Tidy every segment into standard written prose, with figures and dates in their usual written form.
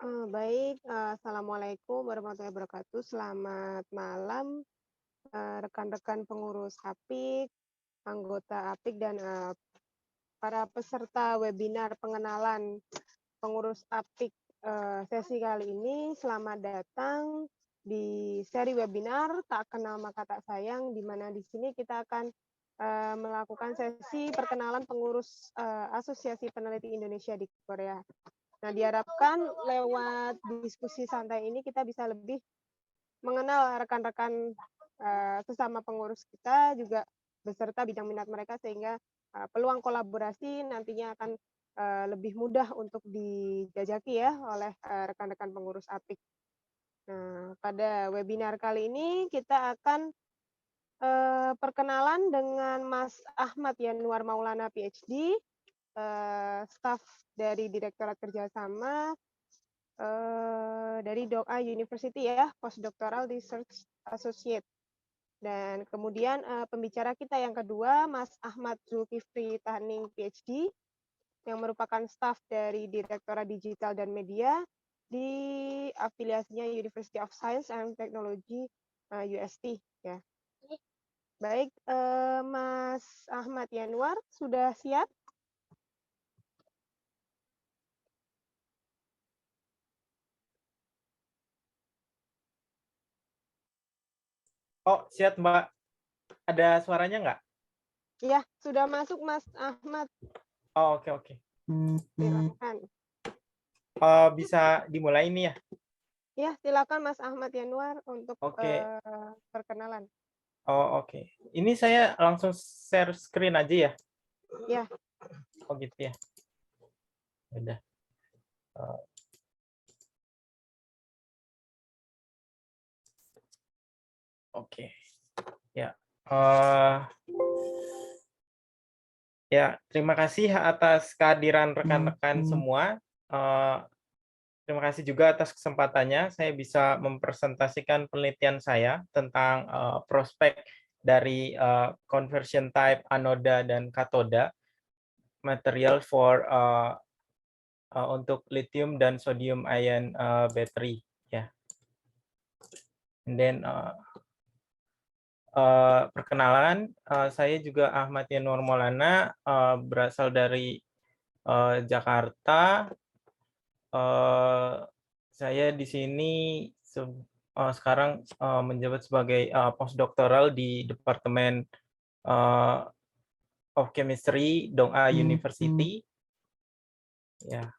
Baik, assalamualaikum warahmatullahi wabarakatuh. Selamat malam, rekan-rekan pengurus APIK, anggota APIK, dan para peserta webinar pengenalan pengurus APIK sesi kali ini. Selamat datang di seri webinar Tak Kenal Maka Tak Sayang, di mana di sini kita akan melakukan sesi perkenalan pengurus Asosiasi Peneliti Indonesia di Korea. Nah, diharapkan lewat diskusi santai ini kita bisa lebih mengenal rekan-rekan sesama pengurus kita, juga beserta bidang minat mereka, sehingga peluang kolaborasi nantinya akan lebih mudah untuk dijajaki ya oleh rekan-rekan pengurus APIK. Nah, pada webinar kali ini kita akan perkenalan dengan Mas Ahmad Yanuar Maulana PhD, staf dari Direktorat Kerjasama dari Doha University ya, Postdoctoral Research Associate. Dan kemudian pembicara kita yang kedua, Mas Ahmad Zulkifli Tahaning PhD, yang merupakan staf dari Direktorat Digital dan Media di afiliasinya University of Science and Technology UST ya. Baik, Mas Ahmad Yanuar sudah siap? Oh, siap Mbak. Ada suaranya nggak? Iya, sudah masuk Mas Ahmad. Oh, oke. Silakan. Bisa dimulai ini ya? Ya, silakan Mas Ahmad Yanuar untuk Oke. perkenalan. Oh, oke. Ini saya langsung share screen aja ya? Ya. Oh, gitu ya. Udah. Oke. Ya. Ya, terima kasih atas kehadiran rekan-rekan semua. Terima kasih juga atas kesempatannya. Saya bisa mempresentasikan penelitian saya tentang prospek dari conversion type anoda dan katoda material for untuk lithium dan sodium ion battery ya. And then perkenalan, saya juga Ahmad Yanuar Maulana, berasal dari Jakarta. Saya di sini sekarang menjabat sebagai postdoctoral di Departemen of Chemistry Doha University. Ya,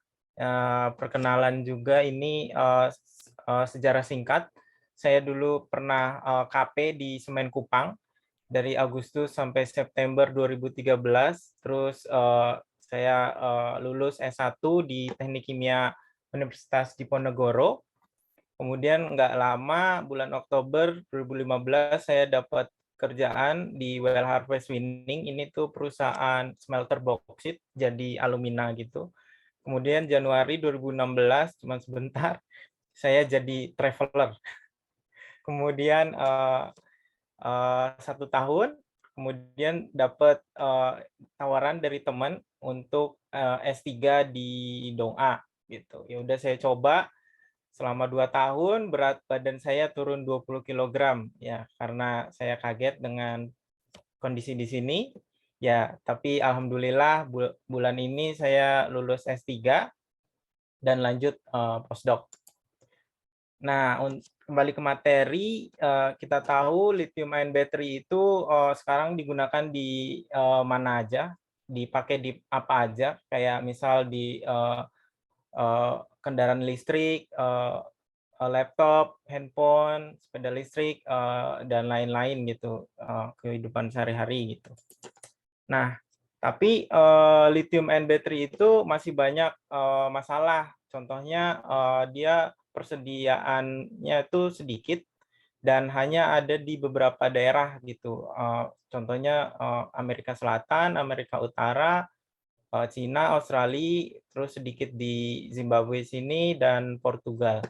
perkenalan juga ini sejarah singkat. Saya dulu pernah KP di Semen Kupang dari Agustus sampai September 2013. Terus saya lulus S1 di Teknik Kimia Universitas Diponegoro. Kemudian nggak lama, bulan Oktober 2015, saya dapat kerjaan di Well Harvest Winning. Ini tuh perusahaan smelter boksit, jadi alumina gitu. Kemudian Januari 2016, cuma sebentar, saya jadi traveler. Kemudian 1 tahun, kemudian dapat tawaran dari teman untuk S3 di Doha gitu. Ya udah saya coba selama 2 tahun, berat badan saya turun 20 kg ya, karena saya kaget dengan kondisi di sini. Ya, tapi alhamdulillah bulan ini saya lulus S3 dan lanjut postdoc. Nah, kembali ke materi, kita tahu lithium ion battery itu sekarang digunakan di mana aja, dipakai di apa aja, kayak misal di kendaraan listrik, laptop, handphone, sepeda listrik, dan lain-lain gitu, kehidupan sehari-hari gitu. Nah, tapi lithium ion battery itu masih banyak masalah. Contohnya dia persediaannya itu sedikit dan hanya ada di beberapa daerah gitu. Contohnya Amerika Selatan, Amerika Utara, Cina, Australia, terus sedikit di Zimbabwe sini dan Portugal.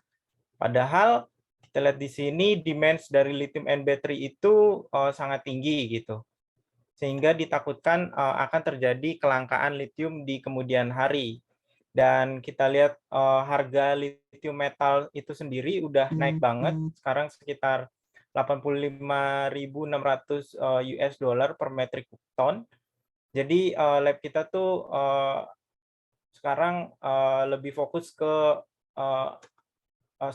Padahal kita lihat di sini demand dari lithium ion battery itu sangat tinggi gitu. Sehingga ditakutkan akan terjadi kelangkaan lithium di kemudian hari. Dan kita lihat harga lithium metal itu sendiri udah naik banget, sekarang sekitar 85.600 US dollar per metric ton. Jadi lab kita tuh sekarang lebih fokus ke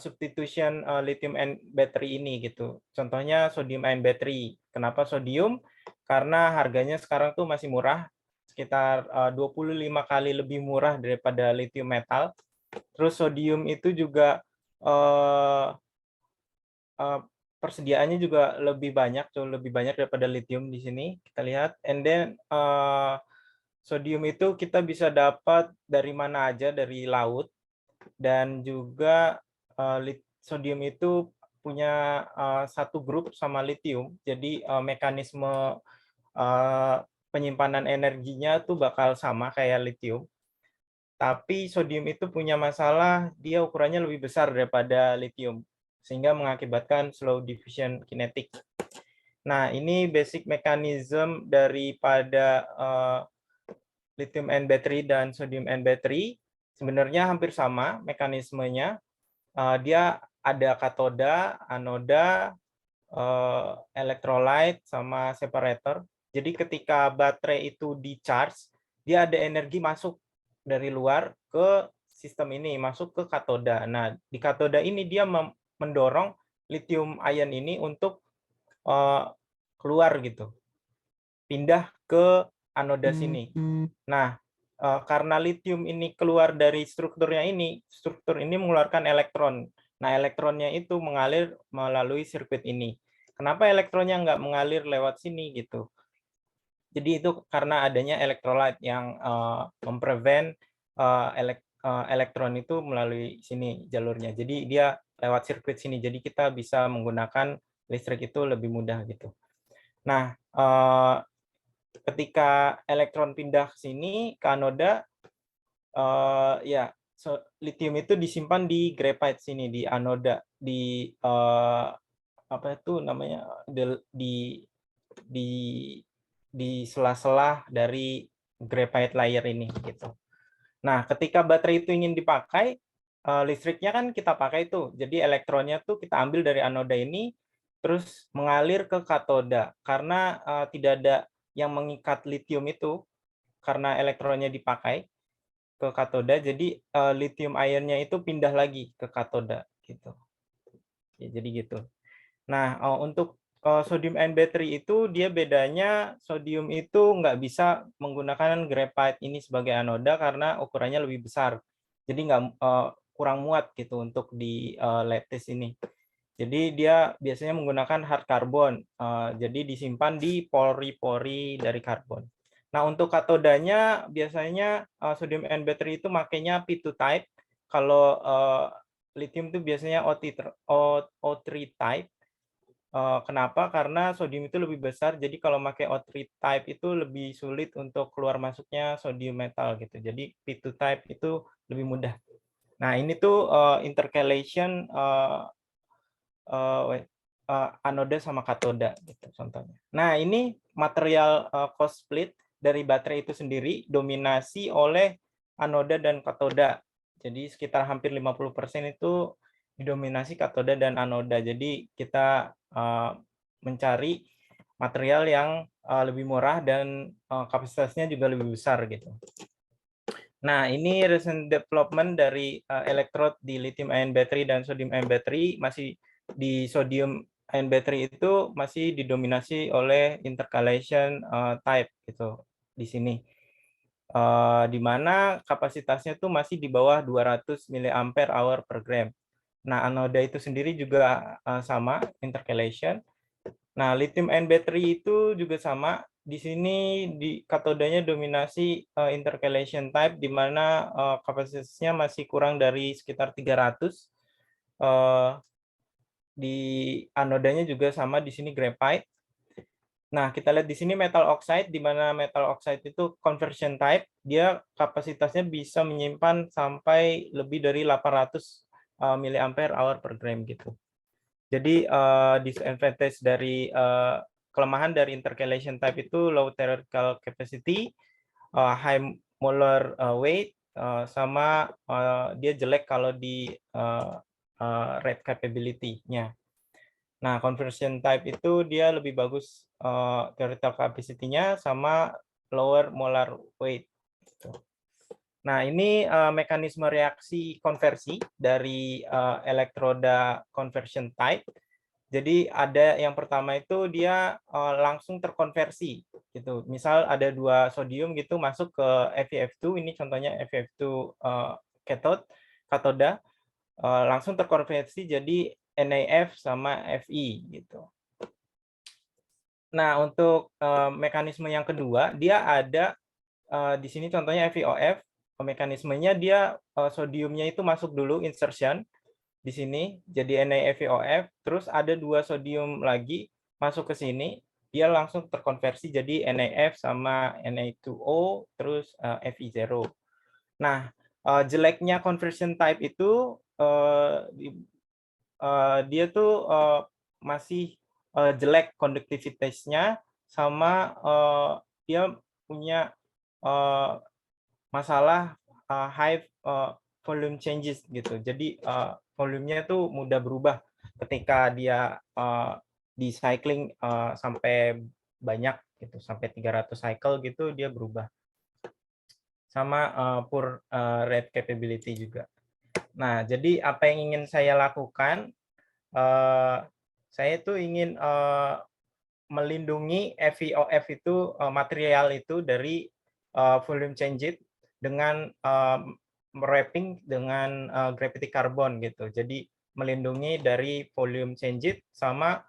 substitution lithium ion battery ini gitu. Contohnya sodium ion battery. Kenapa sodium? Karena harganya sekarang tuh masih murah, sekitar 25 kali lebih murah daripada lithium metal. Terus sodium itu juga persediaannya juga lebih banyak, jauh lebih banyak daripada lithium di sini. Kita lihat. And then sodium itu kita bisa dapat dari mana aja, dari laut. Dan juga sodium itu punya satu grup sama lithium. Jadi mekanisme penyimpanan energinya tuh bakal sama kayak lithium. Tapi sodium itu punya masalah, dia ukurannya lebih besar daripada lithium, sehingga mengakibatkan slow diffusion kinetic. Nah, ini basic mechanism daripada lithium ion battery dan sodium ion battery. Sebenarnya hampir sama mekanismenya. Dia ada katoda, anoda, electrolyte, sama separator. Jadi ketika baterai itu di-charge, dia ada energi masuk dari luar ke sistem ini, masuk ke katoda. Nah, di katoda ini dia mendorong lithium ion ini untuk keluar gitu, pindah ke anoda sini. Nah, karena lithium ini keluar dari struktur ini mengeluarkan elektron. Nah, elektronnya itu mengalir melalui sirkuit ini. Kenapa elektronnya nggak mengalir lewat sini gitu? Jadi itu karena adanya electrolyte yang memprevent elektron itu melalui sini jalurnya. Jadi dia lewat sirkuit sini. Jadi kita bisa menggunakan listrik itu lebih mudah gitu. Nah, ketika elektron pindah ke sini ke anoda, ya lithium itu disimpan di graphite sini di anoda, di apa itu namanya, di sela-sela dari graphite layer ini gitu. Nah, ketika baterai itu ingin dipakai, listriknya kan kita pakai tuh. Jadi elektronnya tuh kita ambil dari anoda ini, terus mengalir ke katoda. Karena tidak ada yang mengikat lithium itu, karena elektronnya dipakai ke katoda, jadi lithium ionnya itu pindah lagi ke katoda gitu. Ya, jadi gitu. Nah, untuk sodium ion battery itu dia bedanya, sodium itu nggak bisa menggunakan graphite ini sebagai anoda karena ukurannya lebih besar. Jadi nggak kurang muat gitu untuk di lattice ini. Jadi dia biasanya menggunakan hard carbon. Jadi disimpan di pori-pori dari karbon. Nah, untuk katodanya biasanya sodium ion battery itu makainya P2 type. Kalau lithium itu biasanya O3 type. Kenapa? Karena sodium itu lebih besar, jadi kalau pakai O3 type itu lebih sulit untuk keluar masuknya sodium metal gitu. Jadi P2 type itu lebih mudah. Nah, ini tuh intercalation anoda sama katoda gitu contohnya. Nah, ini material cost split dari baterai itu sendiri dominasi oleh anoda dan katoda. Jadi sekitar hampir 50% itu didominasi katoda dan anoda. Jadi kita mencari material yang lebih murah dan kapasitasnya juga lebih besar gitu. Nah, ini recent development dari electrode di lithium ion battery dan sodium ion battery. Masih di sodium ion battery itu masih didominasi oleh intercalation type gitu di sini. Di mana kapasitasnya itu masih di bawah 200 mAh per gram. Nah, anoda itu sendiri juga sama, intercalation. Nah, lithium ion battery itu juga sama. Di sini di katodanya dominasi intercalation type, di mana kapasitasnya masih kurang dari sekitar 300. Di anodanya juga sama, di sini graphite. Nah, kita lihat di sini metal oxide, di mana metal oxide itu conversion type, dia kapasitasnya bisa menyimpan sampai lebih dari 800 mAh per gram gitu. Jadi disadvantage dari kelemahan dari intercalation type itu low theoretical capacity, high molar weight, sama dia jelek kalau di rate capability-nya. Nah, conversion type itu dia lebih bagus theoretical capacity-nya sama lower molar weight. Gitu. Nah, ini mekanisme reaksi konversi dari elektroda conversion type. Jadi ada yang pertama itu dia langsung terkonversi gitu. Misal ada 2 sodium gitu masuk ke FeF2, ini contohnya FeF2 katoda, langsung terkonversi jadi NaF sama Fe gitu. Nah, untuk mekanisme yang kedua, dia ada di sini contohnya FeOF. Mekanismenya dia sodiumnya itu masuk dulu insertion di sini jadi NaFeOF, terus ada 2 sodium lagi masuk ke sini, dia langsung terkonversi jadi NaF sama Na2O terus Fe0. Nah, jeleknya conversion type itu dia tuh masih jelek konduktivitasnya sama dia punya masalah high volume changes gitu. Jadi volumenya tuh mudah berubah ketika dia di cycling sampai banyak gitu, sampai 300 cycle gitu dia berubah. Sama poor rate capability juga. Nah, jadi apa yang ingin saya lakukan, saya tuh ingin melindungi FeOF itu material itu dari volume change dengan wrapping dengan gravity carbon gitu. Jadi melindungi dari volume change sama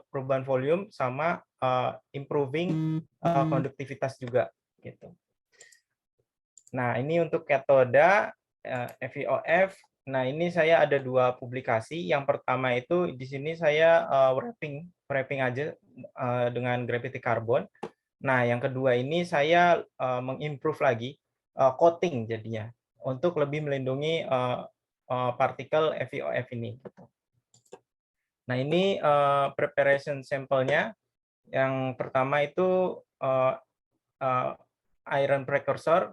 perubahan volume sama improving konduktivitas juga gitu. Nah, ini untuk katoda FeOF. Nah, ini saya ada 2 publikasi. Yang pertama itu di sini saya wrapping aja dengan gravity carbon. Nah, yang kedua ini saya mengimprove lagi coating jadinya untuk lebih melindungi partikel FeOF ini. Nah, ini preparation sampelnya. Yang pertama itu iron precursor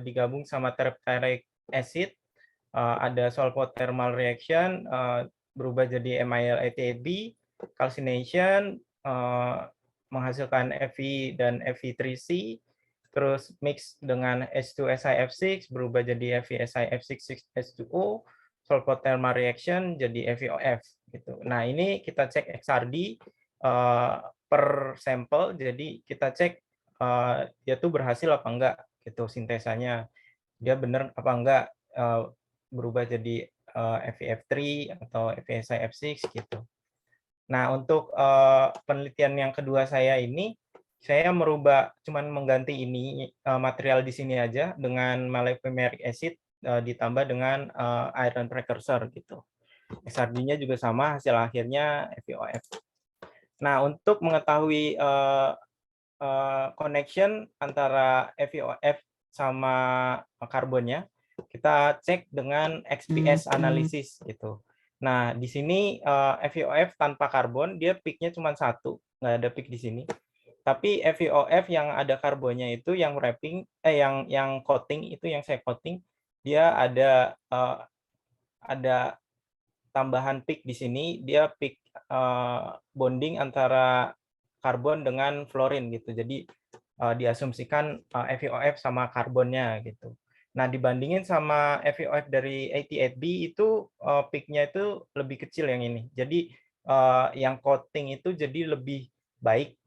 digabung sama terephthalate acid, ada sulfothermal reaction berubah jadi MIL88B, calcination menghasilkan Fe dan Fe3C, terus mix dengan H2SiF6 berubah jadi FeSiF6H2O, sulfothermal reaction jadi FeOF gitu. Nah, ini kita cek XRD per sampel, jadi kita cek dia tuh berhasil apa enggak gitu sintesanya, dia benar apa enggak berubah jadi FeF3 atau FeSiF6 gitu. Nah, untuk penelitian yang kedua saya ini, saya merubah cuman mengganti ini material di sini aja dengan maleimeric acid ditambah dengan iron precursor gitu. XRD-nya juga sama, hasil akhirnya FeOF. Nah, untuk mengetahui connection antara FeOF sama karbonnya, kita cek dengan XPS analisis gitu. Nah, di sini FeOF tanpa karbon dia peak-nya cuma 1, nggak ada peak di sini. Tapi FeOF yang ada karbonnya itu yang wrapping yang coating itu yang saya coating, dia ada tambahan peak di sini, dia peak bonding antara karbon dengan fluorine gitu. Jadi diasumsikan FeOF sama karbonnya gitu. Nah, dibandingin sama FeOF dari 88B itu peak-nya itu lebih kecil yang ini. Jadi yang coating itu jadi lebih baik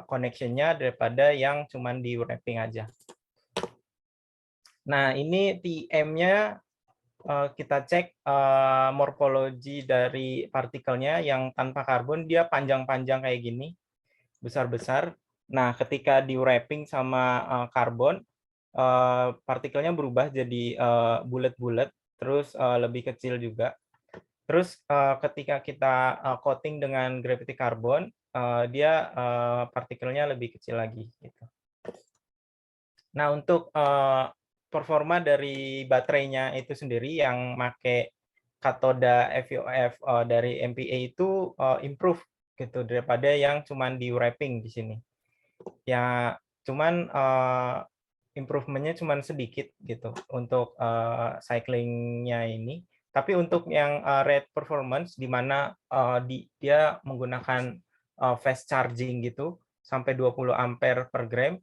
connection-nya daripada yang cuman di wrapping aja. Nah, ini Tm-nya kita cek morfologi dari partikelnya yang tanpa karbon, dia panjang-panjang kayak gini, besar-besar. Nah, ketika di wrapping sama karbon, partikelnya berubah jadi bulat-bulat, terus lebih kecil juga. Terus ketika kita coating dengan gravity carbon, dia partikelnya lebih kecil lagi. Gitu. Nah, untuk performa dari baterainya itu sendiri yang pakai katoda FeOF dari MPA itu improve gitu daripada yang cuman di wrapping di sini. Ya, cuman improvementnya cuma sedikit gitu untuk cyclingnya ini. Tapi untuk yang rate performance di mana dia menggunakan fast charging gitu sampai 20 ampere per gram,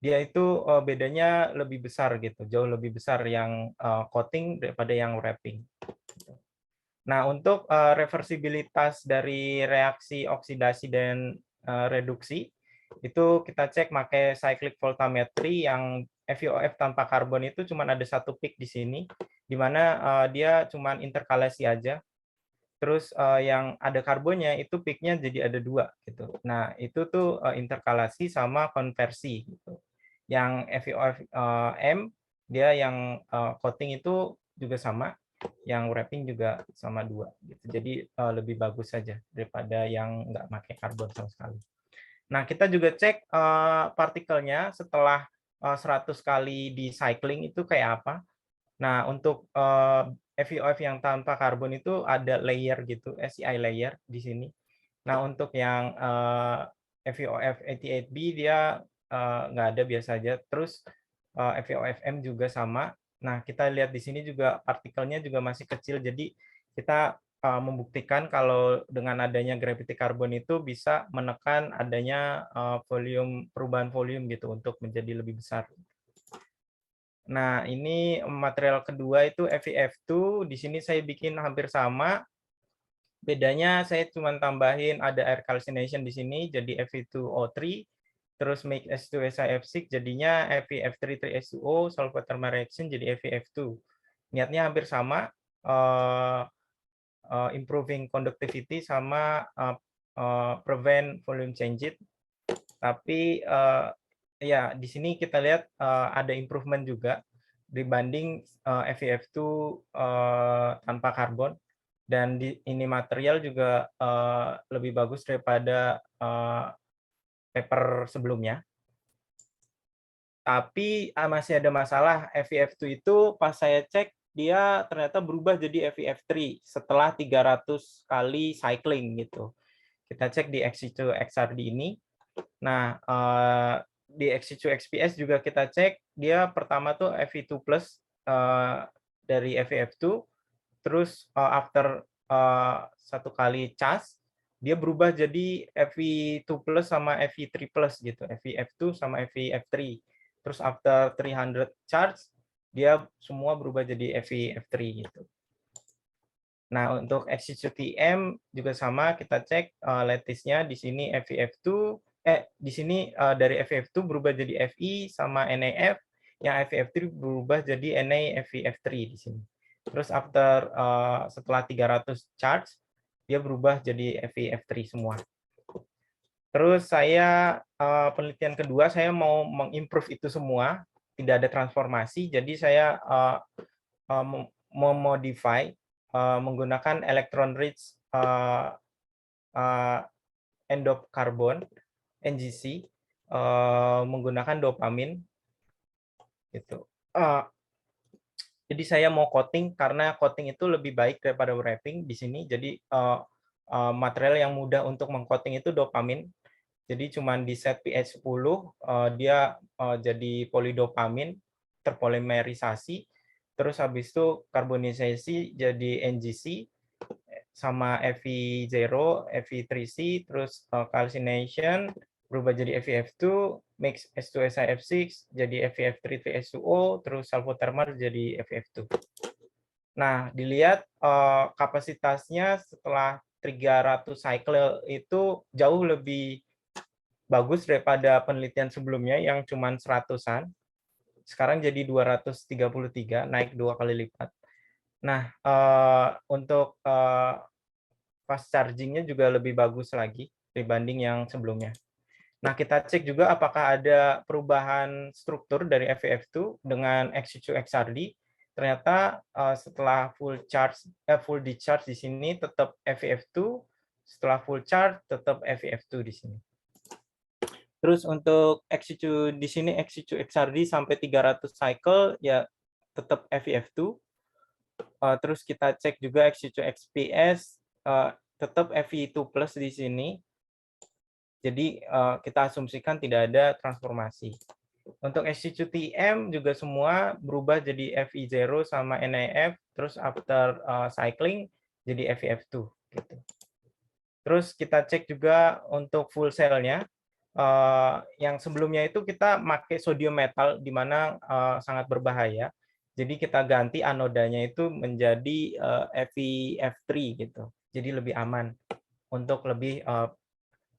dia itu bedanya lebih besar gitu, jauh lebih besar yang coating daripada yang wrapping. Nah, untuk reversibilitas dari reaksi oksidasi dan reduksi, itu kita cek pakai cyclic voltammetry yang FeOF tanpa karbon itu cuma ada satu peak di sini, di mana dia cuma interkalasi aja. Terus yang ada karbonnya itu peaknya jadi ada dua gitu. Nah, itu tuh interkalasi sama konversi gitu. Yang FeOF M dia yang coating itu juga sama, yang wrapping juga sama dua gitu. Jadi lebih bagus saja daripada yang nggak pakai karbon sama sekali. Nah, kita juga cek partikelnya setelah 100 kali di cycling itu kayak apa. Nah, untuk FeOF yang tanpa karbon itu ada layer gitu, SEI layer di sini. Nah, untuk yang FeOF 88B dia nggak ada biasa aja. Terus FeOFM juga sama. Nah, kita lihat di sini juga partikelnya juga masih kecil, jadi kita membuktikan kalau dengan adanya gravity carbon itu bisa menekan adanya perubahan volume gitu untuk menjadi lebih besar. Nah, ini material kedua itu FeF2. Di sini saya bikin hampir sama. Bedanya saya cuma tambahin ada air calcination di sini jadi Fe2O3, terus make S2SiF6 jadinya FeF3 3H2O, sulfur thermal reaction jadi FeF2. Niatnya hampir sama, improving conductivity sama prevent volume change. Tapi ya di sini kita lihat ada improvement juga dibanding FeF2 tanpa karbon. Dan ini material juga lebih bagus daripada paper sebelumnya. Tapi masih ada masalah FeF2 itu pas saya cek dia ternyata berubah jadi FeF3 setelah 300 kali cycling gitu. Kita cek di XC2 XRD ini. Nah, di XC2 XPS juga kita cek dia pertama tuh Fe2+ dari FeF2. Terus after satu kali cas dia berubah jadi Fe2+ sama Fe3+ gitu, FeF2 sama FeF3. Terus after 300 charge dia semua berubah jadi FeF3 gitu. Nah, untuk XC2TM juga sama, kita cek lattice-nya di sini FeF2, di sini dari FeF2 berubah jadi Fe sama NaF, yang FeF3 berubah jadi NaFeF3 di sini. Terus after setelah 300 charge dia berubah jadi FeF3 semua. Terus saya penelitian kedua saya mau mengimprove itu semua, tidak ada transformasi, jadi saya memodify menggunakan electron rich endocarbon NGC menggunakan dopamin gitu. Jadi saya mau coating karena coating itu lebih baik daripada wrapping di sini. Jadi material yang mudah untuk mengcoating itu dopamin. Jadi cuma di set pH 10 dia jadi polidopamin terpolimerisasi. Terus habis itu karbonisasi jadi NGC sama Fe0, Fe3C, terus calcination berubah jadi FeF2, mix S2SiF6 jadi FeF3 3H2O, terus sulfur thermal jadi FeF2. Nah, dilihat kapasitasnya setelah 300 cycle itu jauh lebih bagus daripada penelitian sebelumnya yang cuma 100-an. Sekarang jadi 233, naik 2 kali lipat. Nah, untuk fast charging-nya juga lebih bagus lagi dibanding yang sebelumnya. Nah, kita cek juga apakah ada perubahan struktur dari FeF2 dengan XC2 XRD. Ternyata setelah full discharge di sini tetap FeF2, setelah full charge tetap FeF2 di sini. Terus untuk XC2 di sini XC2 XRD sampai 300 cycle ya tetap FeF2. Terus kita cek juga XC2 XPS tetap Fe2+ di sini. Jadi kita asumsikan tidak ada transformasi. Untuk SCQTM juga semua berubah jadi FE0 sama NIF, terus after cycling jadi FeF2 gitu. Terus kita cek juga untuk fuel cell-nya. Yang sebelumnya itu kita pakai sodium metal di mana sangat berbahaya. Jadi kita ganti anodanya itu menjadi FeF3 gitu. Jadi lebih aman untuk lebih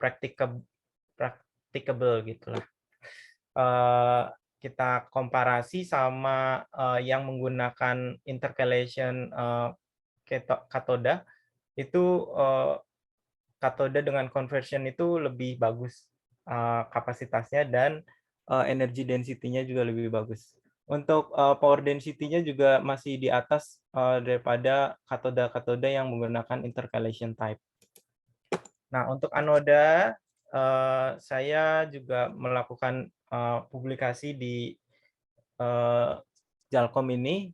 practicable gitulah. Kita komparasi sama yang menggunakan intercalation katoda itu katoda dengan conversion itu lebih bagus kapasitasnya dan energy density-nya juga lebih bagus. Untuk power density-nya juga masih di atas daripada katoda-katoda yang menggunakan intercalation type. Nah, untuk anoda saya juga melakukan publikasi di Jalkom ini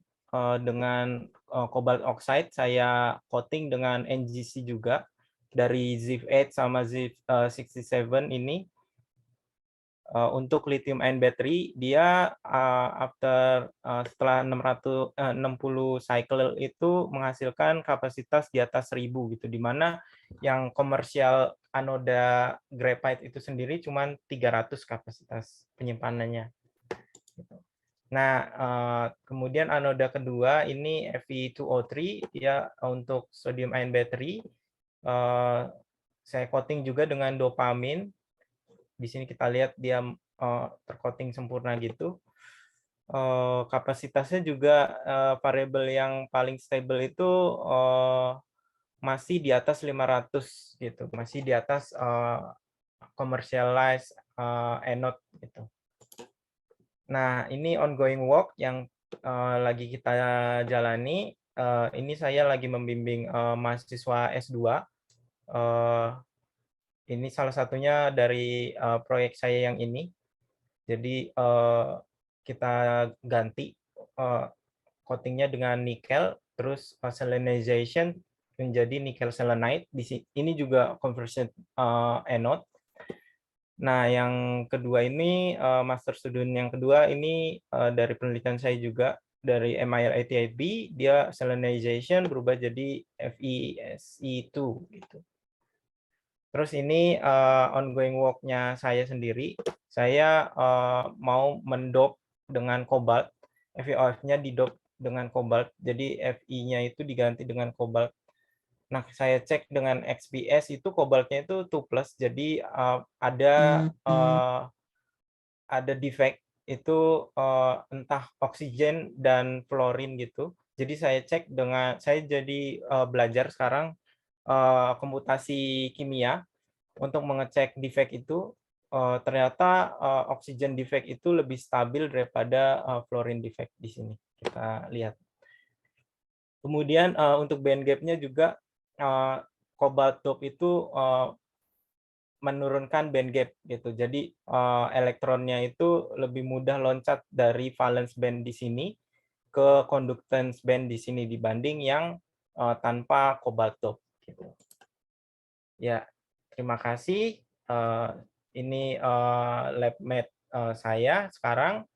dengan cobalt oxide. Saya coating dengan NGC juga dari ZIF8 sama ZIF67 ini. Untuk lithium ion battery dia setelah 60 cycle itu menghasilkan kapasitas di atas 1000 gitu, di mana yang komersial anoda graphite itu sendiri cuma 300 kapasitas penyimpanannya gitu. Nah, kemudian anoda kedua ini Fe2O3 ya, untuk sodium ion battery saya coating juga dengan dopamin. Di sini kita lihat dia tercoating sempurna gitu. Kapasitasnya juga variabel yang paling stable itu masih di atas 500 gitu, masih di atas commercialized anode gitu. Nah, ini ongoing work yang lagi kita jalani. Ini saya lagi membimbing mahasiswa S2. Ini salah satunya dari proyek saya yang ini. Jadi kita ganti coatingnya dengan nikel, terus selenization menjadi nikel selenide. Ini juga conversion anode. Nah, yang kedua ini master student yang kedua ini dari penelitian saya juga dari MIR88B, dia selenization berubah jadi FeSe2 gitu. Terus ini ongoing work-nya saya sendiri. Saya mau mendop dengan kobalt. FeOF-nya didop dengan kobalt. Jadi Fe-nya itu diganti dengan kobalt. Nah, saya cek dengan XPS itu kobaltnya itu 2+. Jadi ada defect itu entah oksigen dan fluorin gitu. Jadi saya cek dengan saya jadi belajar sekarang komputasi kimia untuk mengecek defect itu. Ternyata oksigen defect itu lebih stabil daripada fluorine defect di sini. Kita lihat. Kemudian untuk band gap-nya juga cobalt dope itu menurunkan band gap gitu. Jadi elektronnya itu lebih mudah loncat dari valence band di sini ke conductance band di sini dibanding yang tanpa cobalt dope gitu. Ya, terima kasih. Ini labmate saya sekarang.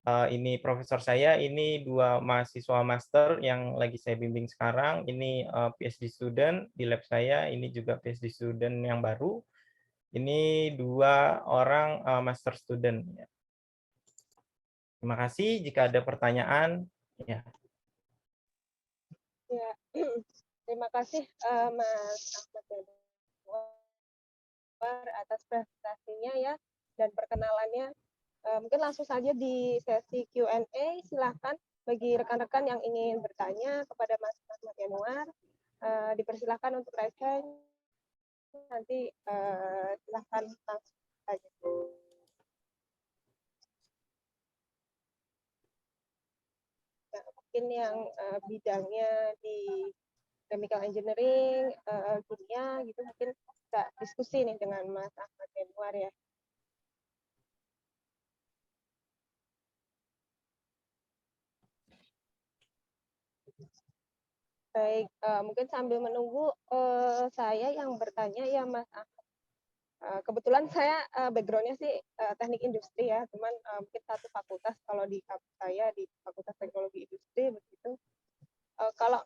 Ini profesor saya, ini 2 mahasiswa master yang lagi saya bimbing sekarang. Ini PhD student di lab saya, ini juga PhD student yang baru. Ini 2 orang master student. Terima kasih. Jika ada pertanyaan, ya. Ya, terima kasih Mas Ahmad Yanuar atas presentasinya ya dan perkenalannya. Mungkin langsung saja di sesi Q&A, silahkan bagi rekan-rekan yang ingin bertanya kepada Mas Ahmad Yanuar, dipersilahkan untuk raise hand. Nanti silahkan langsung saja. Nah, mungkin yang bidangnya di chemical engineering, kimia gitu mungkin bisa diskusi nih dengan Mas Ahmad Yanuar ya. Baik, mungkin sambil menunggu saya yang bertanya ya Mas Ahmad. Kebetulan saya background-nya sih teknik industri ya, cuman mungkin satu fakultas kalau di saya di Fakultas Teknologi Industri begitu. Kalau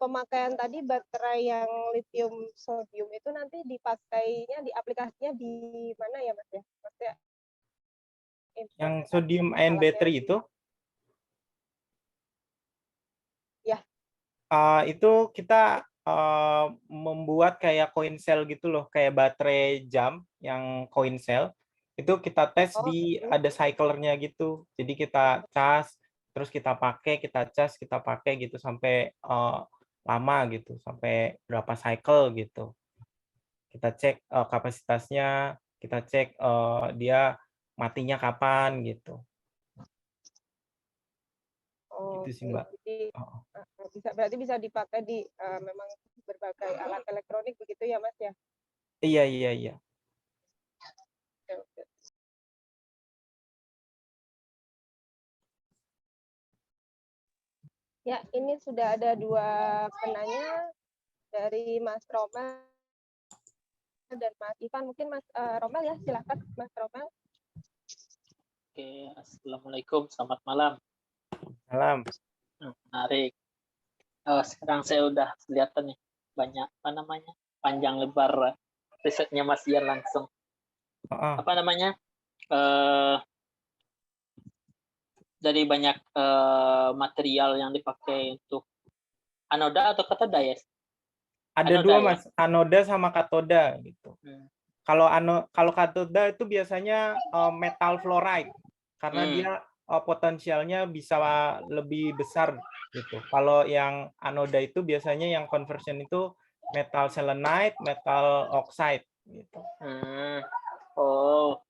pemakaian tadi baterai yang lithium sodium itu nanti dipakainya di aplikasinya di mana ya Mas ya? Maksudnya Yang sodium ion battery itu? Ya. Itu kita membuat kayak coin cell gitu loh, kayak baterai jam yang coin cell. Itu kita tes di ada cyclernya gitu. Jadi kita cas, terus kita pakai, kita cas, kita pakai gitu sampai lama gitu, sampai berapa cycle gitu. Kita cek kapasitasnya, kita cek dia matinya kapan gitu. Gitu sih, Mbak. Jadi berarti bisa dipakai di memang berbagai alat elektronik begitu ya Mas ya? Iya, iya, iya. Ya, ini sudah ada 2 penanya dari Mas Romel dan Mas Ivan. Mungkin Mas Romel ya, silakan Mas Romel. Oke, Assalamualaikum, selamat malam. Malam. Menarik. Sekarang saya udah kelihatan nih banyak panjang lebar risetnya Mas Ian langsung. Dari banyak material yang dipakai untuk anoda atau katoda ya? Ada dua Mas, anoda sama katoda gitu. Kalau katoda itu biasanya metal fluoride karena dia potensialnya bisa lebih besar gitu. Kalau yang anoda itu biasanya yang conversion itu metal selenide, metal oxide gitu. Oh,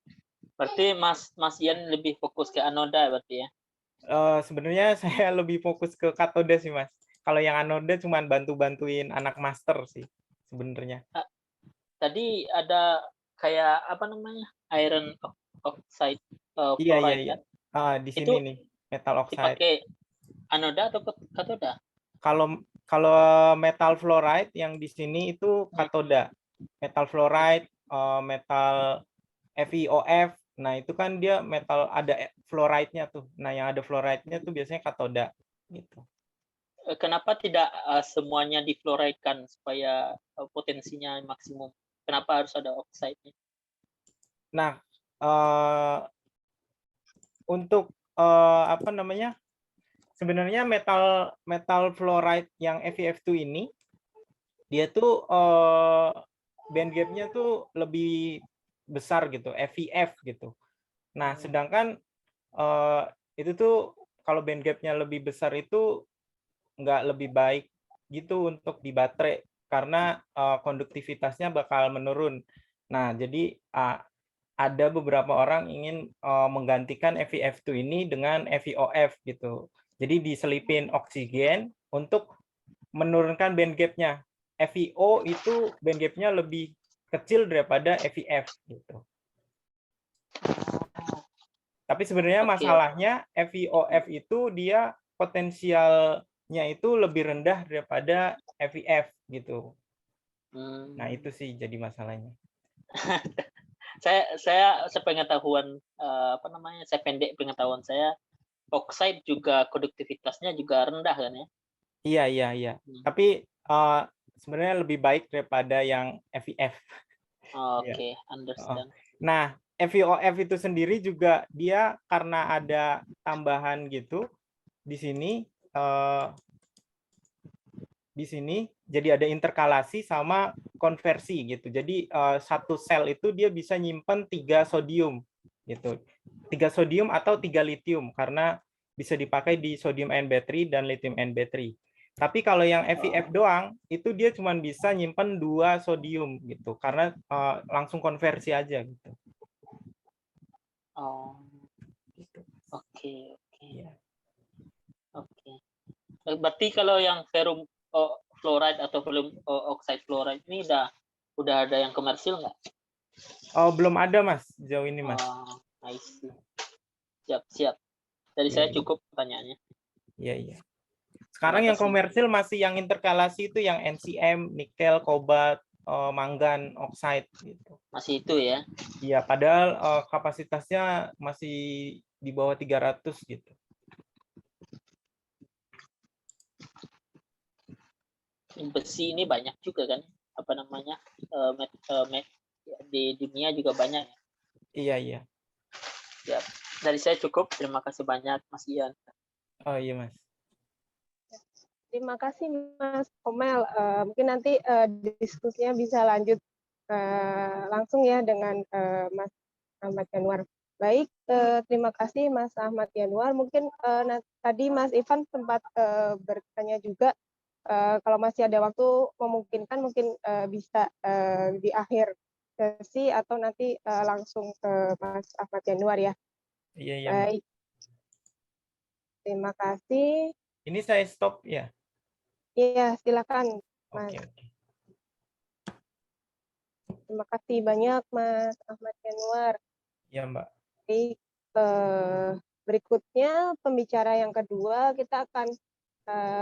berarti Mas Ian lebih fokus ke anoda berarti ya? Sebenarnya saya lebih fokus ke katoda sih Mas. Kalau yang anoda cuma bantu-bantuin anak master sih sebenarnya. Tadi ada kayak iron oxide fluoride kan? Di sini itu nih metal oxide. Dipakai anoda atau katoda? Kalau metal fluoride yang di sini itu katoda. Metal fluoride, metal FeOF. Nah, itu kan dia metal ada fluoride-nya tuh. Nah, yang ada fluoride-nya tuh biasanya katoda gitu. Kenapa tidak semuanya difluoride-kan supaya potensinya maksimum? Kenapa harus ada oxide-nya? Nah, untuk sebenarnya metal fluoride yang FeF2 ini dia tuh band gap-nya tuh lebih besar gitu, FeF gitu. Nah, sedangkan itu tuh kalau band gap-nya lebih besar itu nggak lebih baik gitu untuk di baterai karena konduktivitasnya bakal menurun. Nah, jadi ada beberapa orang ingin menggantikan FeF2 ini dengan FeOF gitu. Jadi diselipin oksigen untuk menurunkan band gap-nya. FeO itu band gap-nya lebih kecil daripada FeF gitu. Tapi sebenarnya masalahnya FeOF itu dia potensialnya itu lebih rendah daripada FeF gitu. Nah, itu sih jadi masalahnya. saya sepengetahuan saya pendek pengetahuan saya, oxide juga konduktivitasnya juga rendah kan ya? Iya. Tapi sebenarnya lebih baik daripada yang FeF. Oke, understand. Nah, FeOF itu sendiri juga dia karena ada tambahan gitu di sini jadi ada interkalasi sama konversi gitu. Jadi satu sel itu dia bisa nyimpen 3 sodium gitu. 3 sodium atau 3 litium karena bisa dipakai di sodium ion battery dan lithium ion battery. Tapi kalau yang FeF doang itu dia cuma bisa nyimpen 2 sodium gitu karena langsung konversi aja gitu. Oke. Berarti kalau yang ferrum fluoride atau ferrum oxide fluoride ini udah ada yang komersil nggak? Oh, belum ada Mas jauh ini Mas. I see. Siap. Dari saya cukup pertanyaannya. Iya. Sekarang yang komersil masih yang interkalasi itu yang NCM, nikel, kobalt, mangan, oxide gitu. Masih itu ya. Iya, padahal kapasitasnya masih di bawah 300 gitu. Besi ini banyak juga kan, apa namanya, di dunia juga banyak. Iya, iya. Ya, dari saya cukup. Terima kasih banyak, Mas Ian. Oh iya, Mas. Terima kasih Mas Komel. Mungkin nanti diskusinya bisa lanjut langsung ya dengan Mas Ahmad Yanuar. Baik, terima kasih Mas Ahmad Yanuar. Mungkin tadi Mas Ivan sempat bertanya juga, kalau masih ada waktu memungkinkan mungkin bisa di akhir sesi atau nanti langsung ke Mas Ahmad Yanuar ya. Iya, iya, Mbak. Baik, terima kasih. Ini saya stop ya. Iya, silakan Mas. Oke, oke. Terima kasih banyak Mas Ahmad Yanuar. Iya, Mbak. Baik, berikutnya pembicara yang kedua kita akan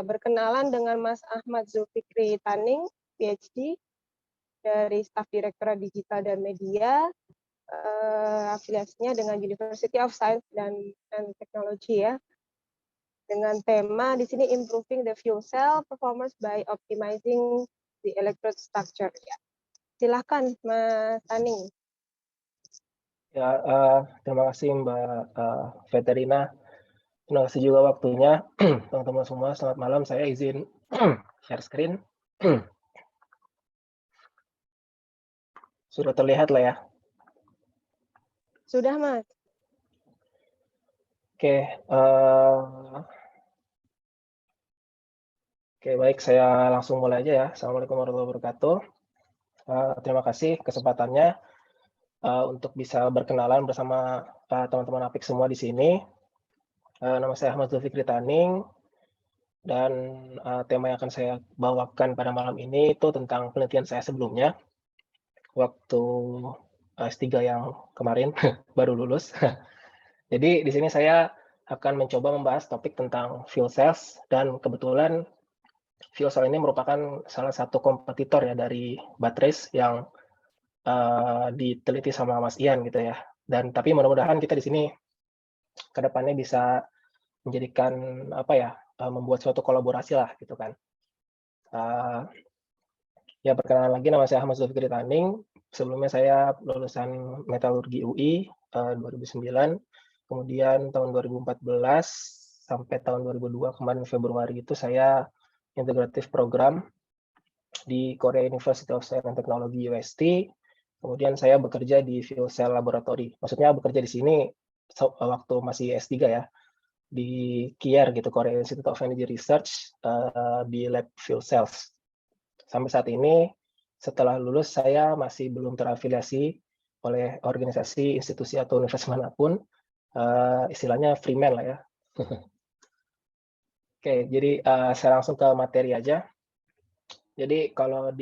berkenalan dengan Mas Ahmad Zulfikri Taning, PhD dari Staf Direktorat Digital dan Media, afiliasinya dengan University of Science and Technology ya, dengan tema di sini Improving the Fuel Cell Performance by Optimizing the Electrode Structure. Ya. Silakan Mas Taning. Ya, terima kasih Mbak Veterina. Terima kasih juga waktunya. Teman-teman semua, selamat malam. Saya izin share screen. Sudah terlihat lah ya. Sudah, Mas. Oke, baik. Saya langsung mulai aja ya. Assalamualaikum warahmatullahi wabarakatuh. Terima kasih kesempatannya untuk bisa berkenalan bersama teman-teman APIK semua di sini. Nama saya Ahmad Zulfikri Taning. Dan tema yang akan saya bawakan pada malam ini itu tentang penelitian saya sebelumnya, waktu S3 yang kemarin, baru lulus. Jadi di sini saya akan mencoba membahas topik tentang fuel cells, dan kebetulan fuel cell ini merupakan salah satu kompetitor ya dari baterai yang diteliti sama Mas Ian gitu ya. Dan tapi mudah-mudahan kita di sini ke depannya bisa menjadikan membuat suatu kolaborasi lah gitu kan. Ya, perkenalan lagi, nama saya Ahmad Zulfikri Taning. Sebelumnya saya lulusan Metalurgi UI 2009. Kemudian tahun 2014 sampai tahun 2002 kemarin Februari itu saya integratif program di Korea University of Science and Technology UST. Kemudian saya bekerja di Fuel Cell Laboratory. Maksudnya bekerja di sini waktu masih S3 ya, di KIER gitu, Korea Institute of Energy Research, di lab fuel cells. Sampai saat ini, setelah lulus, saya masih belum terafiliasi oleh organisasi, institusi, atau universitas manapun. Istilahnya freeman lah ya. Oke, jadi saya langsung ke materi aja. Jadi kalau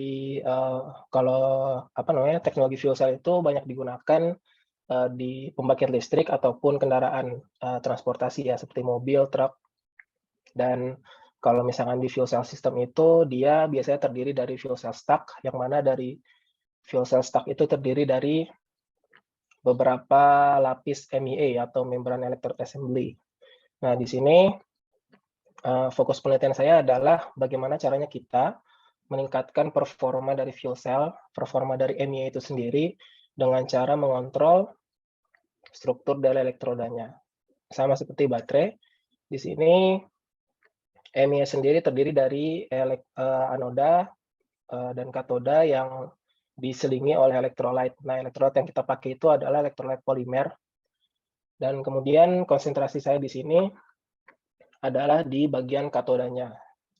teknologi fuel cell itu banyak digunakan di pembangkit listrik ataupun kendaraan transportasi ya, seperti mobil, truk. Dan kalau misalkan di fuel cell system itu, dia biasanya terdiri dari fuel cell stack, yang mana dari fuel cell stack itu terdiri dari beberapa lapis MEA atau membran electrode assembly. Nah, di sini fokus penelitian saya adalah bagaimana caranya kita meningkatkan performa dari fuel cell, performa dari MEA itu sendiri, dengan cara mengontrol struktur dari elektrodanya. Sama seperti baterai, di sini MEA sendiri terdiri dari anoda dan katoda yang diselingi oleh elektrolit. Nah, elektrolit yang kita pakai itu adalah elektrolit polimer. Dan kemudian konsentrasi saya di sini adalah di bagian katodanya.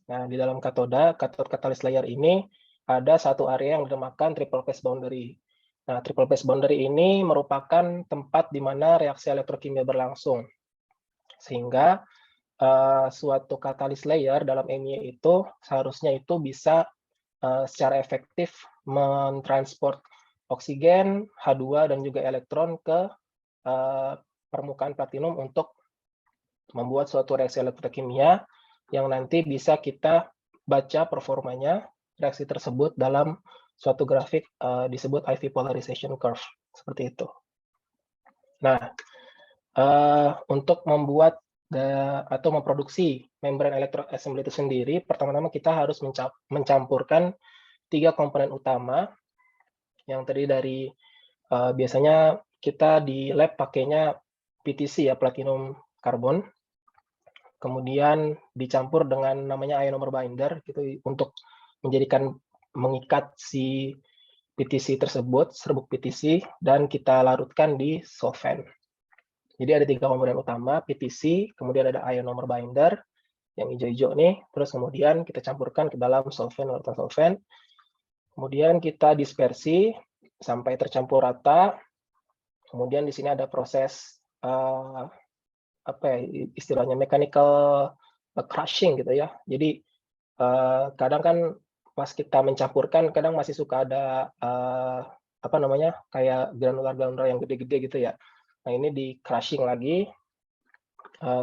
Nah, di dalam katoda, cathode catalyst layer ini ada satu area yang dinamakan triple phase boundary. Nah, triple phase boundary ini merupakan tempat di mana reaksi elektrokimia berlangsung. Sehingga suatu catalyst layer dalam MEA itu seharusnya itu bisa secara efektif mentransport oksigen, H2, dan juga elektron ke permukaan platinum untuk membuat suatu reaksi elektrokimia yang nanti bisa kita baca performanya reaksi tersebut dalam suatu grafik disebut IV polarization curve seperti itu. Nah, untuk membuat atau memproduksi membran electrode assembly itu sendiri, pertama-tama kita harus mencampurkan 3 komponen utama yang terdiri dari biasanya kita di lab pakainya PTC ya, platinum karbon, kemudian dicampur dengan namanya ionomer binder gitu untuk mengikat si PTC tersebut, serbuk PTC, dan kita larutkan di solvent. Jadi ada 3 komponen utama, PTC, kemudian ada ionomer binder, yang hijau-hijau nih, terus kemudian kita campurkan ke dalam solvent, larutan solvent, kemudian kita dispersi sampai tercampur rata, kemudian di sini ada proses apa ya istilahnya, mechanical crushing gitu ya. Jadi kadang kan pas kita mencampurkan kadang masih suka ada apa namanya, kayak granular-granular yang gede-gede gitu ya. Nah, ini di crushing lagi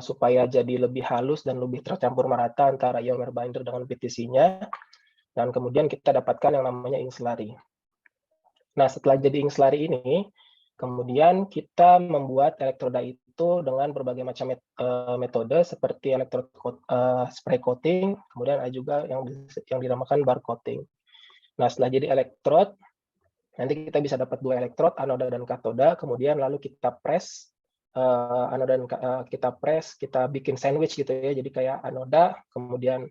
supaya jadi lebih halus dan lebih tercampur merata antara ionomer binder dengan PTC-nya, dan kemudian kita dapatkan yang namanya ink slurry. Nah, setelah jadi ink slurry ini, kemudian kita membuat elektroda itu dengan berbagai macam metode seperti electrode spray coating, kemudian ada juga yang dinamakan bar coating. Nah, setelah jadi elektrode, nanti kita bisa dapat 2 elektrode, anoda dan katoda, kemudian lalu kita press anoda dan kita bikin sandwich gitu ya. Jadi kayak anoda, kemudian